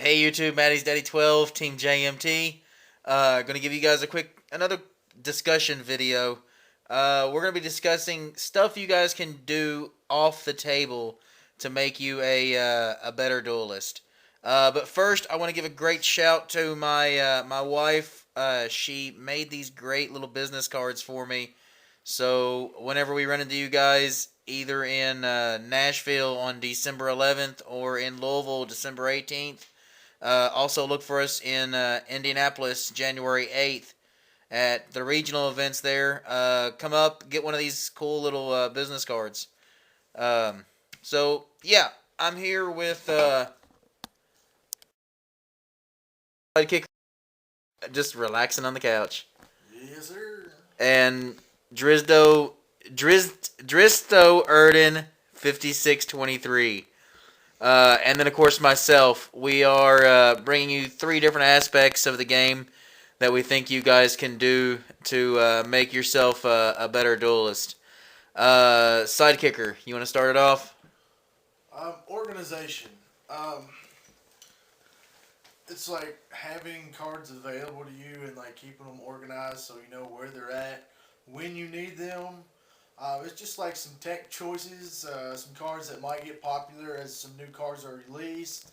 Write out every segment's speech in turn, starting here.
Hey YouTube, Maddie's Daddy 12, Team JMT. Gonna give you guys another discussion video. We're gonna be discussing stuff you guys can do off the table to make you a better duelist. But first, I want to give a great shout to my wife. She made these great little business cards for me. So whenever we run into you guys, either in Nashville on December 11th or in Louisville December 18th. Also, look for us in Indianapolis, January 8th, at the regional events there. Come up, get one of these cool little business cards. Yeah, I'm here with Sidekick, just relaxing on the couch. Yes, sir. And Dristo Erden 5623. And then, of course, myself. We are bringing you three different aspects of the game that we think you guys can do to make yourself a better duelist. Sidekicker, you want to start it off? Organization. It's like having cards available to you and like keeping them organized so you know where they're at when you need them. It's just like some tech choices, some cards that might get popular as some new cards are released.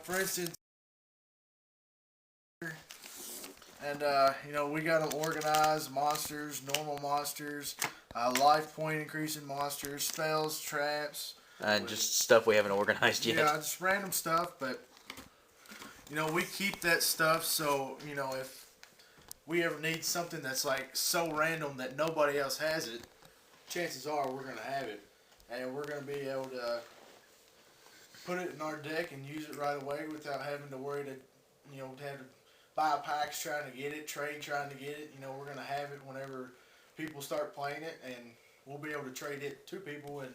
For instance, and we got them organized: monsters, normal monsters, life point increasing monsters, spells, traps. Just stuff we haven't organized yet. Yeah, just random stuff, but we keep that stuff so if we ever need something that's like so random that nobody else has it, chances are we're gonna have it, and we're gonna be able to put it in our deck and use it right away without having to worry to have to buy packs trying to get it, trade trying to get it. We're gonna have it whenever people start playing it, and we'll be able to trade it to people, and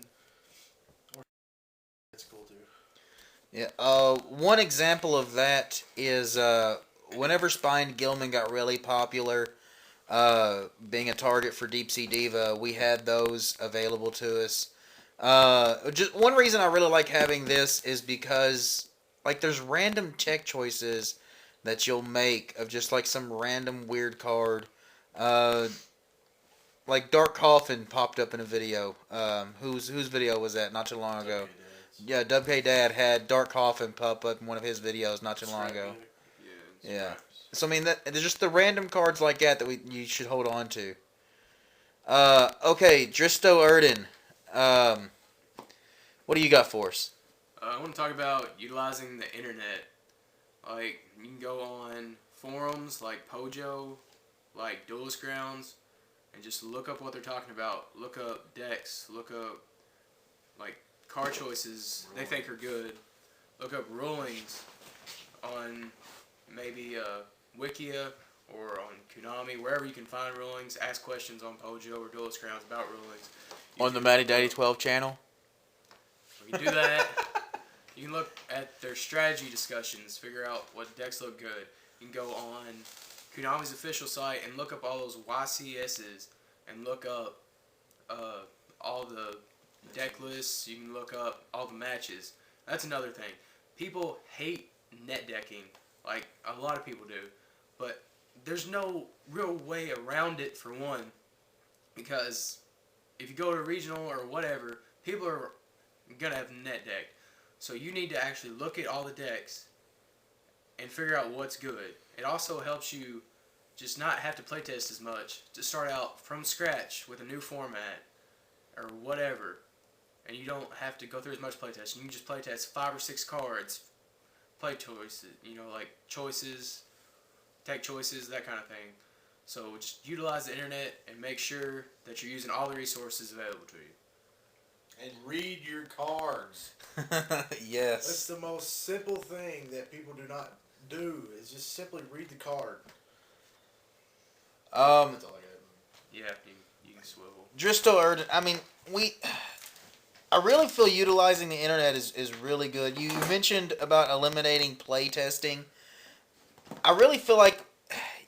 that's cool too. Yeah. One example of that is whenever Spine Gilman got really popular, being a target for Deep Sea Diva, we had those available to us. Just one reason I really like having this is because like there's random tech choices that you'll make of just like some random weird card. Uh, like Dark Coffin popped up in a video. Whose video was that? Not too long ago. Yeah, WK Dad had Dark Coffin pop up in one of his videos not too long ago. Yeah. So I mean, there's just the random cards like that you should hold on to. Okay, Dristo Erden. What do you got for us? I want to talk about utilizing the internet. Like, you can go on forums like Pojo, like Duelist Grounds, and just look up what they're talking about. Look up decks. Look up, like, card choices they think are good. Look up rulings on maybe YuGiOh or on Konami, wherever you can find rulings. Ask questions on Pojo or Duelist Grounds about rulings. On the Matty Daddy 12 channel? You can do that. You can look at their strategy discussions, figure out what decks look good. You can go on Konami's official site and look up all those YCSs and look up all the deck lists. You can look up all the matches. That's another thing. People hate net decking, like a lot of people do, but there's no real way around it for one, because if you go to regional or whatever, people are gonna have net deck. So you need to actually look at all the decks and figure out what's good. It also helps you just not have to playtest as much, to start out from scratch with a new format or whatever, and you don't have to go through as much playtesting. You can just playtest 5 or 6 cards, play choices, like choices, tech choices, that kind of thing. So just utilize the internet and make sure that you're using all the resources available to you. And read your cards. Yes. That's the most simple thing that people do not do, is just simply read the card. That's all I got. Yeah, you can swivel. Dristo Erden, I mean, I really feel utilizing the internet is really good. You mentioned about eliminating playtesting. I really feel like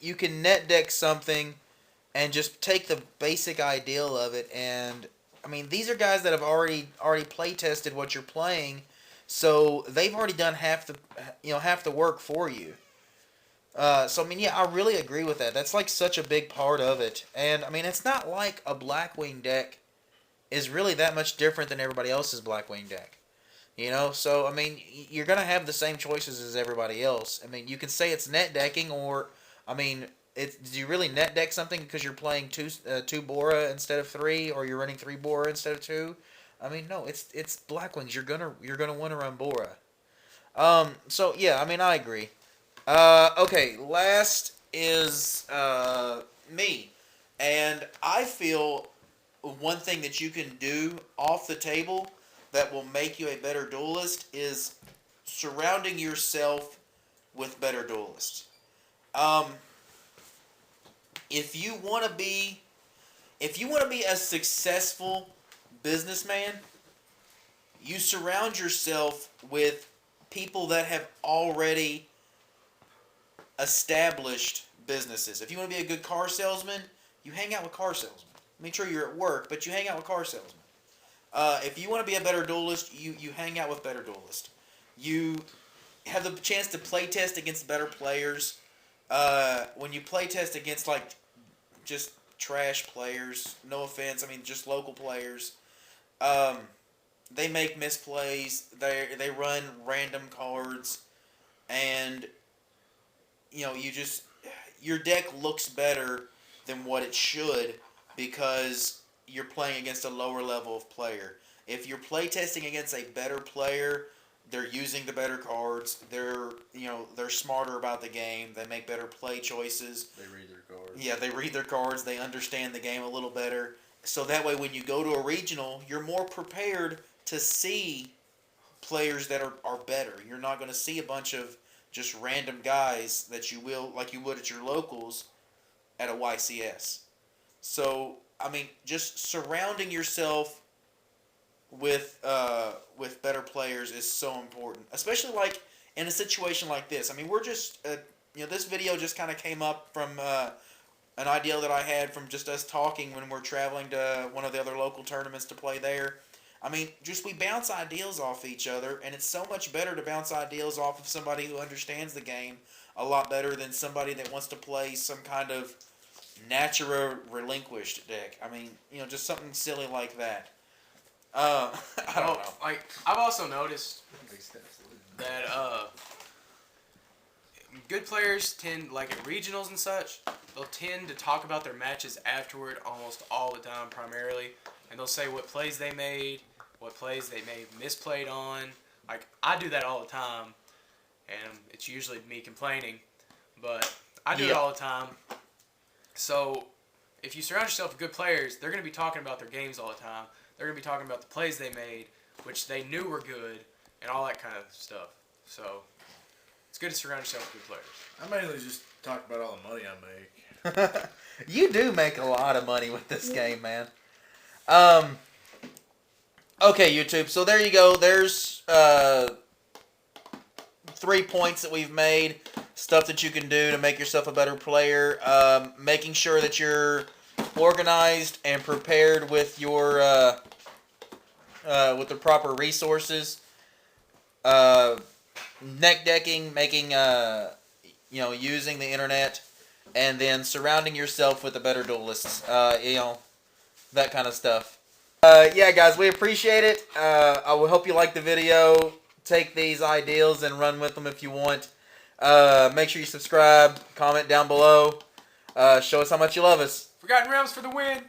you can net deck something and just take the basic ideal of it, and I mean, these are guys that have already play tested what you're playing, So they've already done half the work for you. So I mean, yeah, I really agree with that. That's like such a big part of it. And I mean, it's not like a Blackwing deck is really that much different than everybody else's Blackwing deck. So I mean, you're gonna have the same choices as everybody else. I mean, you can say it's net decking, or I mean, do you really net deck something because you're playing two Bora instead of three, or you're running three Bora instead of two? I mean, no, it's Blackwings. You're gonna want to run Bora. So yeah, I mean, I agree. Okay, last is me, and I feel one thing that you can do off the table that will make you a better duelist is surrounding yourself with better duelists. Um, if you want to be a successful businessman, you surround yourself with people that have already established businesses. If you want to be a good car salesman, you hang out with car salesmen. I mean, sure, you're at work, but you hang out with car salesmen. If you want to be a better duelist, you hang out with better duelists. You have the chance to play test against better players. When you play test against like just trash players, no offense, I mean just local players, they make misplays. They run random cards, and your deck looks better than what it should because you're playing against a lower level of player. If you're playtesting against a better player, they're using the better cards. They're smarter about the game. They make better play choices. They read their cards. Yeah, they read their cards. They understand the game a little better. So that way, when you go to a regional, you're more prepared to see players that are better. You're not going to see a bunch of just random guys that you would at your locals at a YCS. So, I mean, just surrounding yourself with better players is so important, especially like in a situation like this. I mean, we're just this video just kind of came up from an idea that I had from just us talking when we're traveling to one of the other local tournaments to play there. I mean, we bounce ideas off each other, and it's so much better to bounce ideas off of somebody who understands the game a lot better than somebody that wants to play some kind of natural relinquished deck. I mean, just something silly like that. I don't know. Like, I've also noticed that good players tend, like at regionals and such, they'll tend to talk about their matches afterward almost all the time primarily. And they'll say what plays they made, what plays they may have misplayed on. Like, I do that all the time, and it's usually me complaining, but I do it all the time. So, if you surround yourself with good players, they're going to be talking about their games all the time. They're going to be talking about the plays they made, which they knew were good, and all that kind of stuff. So, it's good to surround yourself with good players. I mainly just talk about all the money I make. You do make a lot of money with this game, man. Okay, YouTube. So there you go. There's 3 points that we've made. Stuff that you can do to make yourself a better player. Making sure that you're organized and prepared with your with the proper resources. Neck decking, making using the internet, and then surrounding yourself with the better duelists. That kind of stuff. Yeah, guys, we appreciate it. I will hope you like the video. Take these ideals and run with them if you want. Make sure you subscribe, comment down below. Show us how much you love us. Forgotten Realms for the win!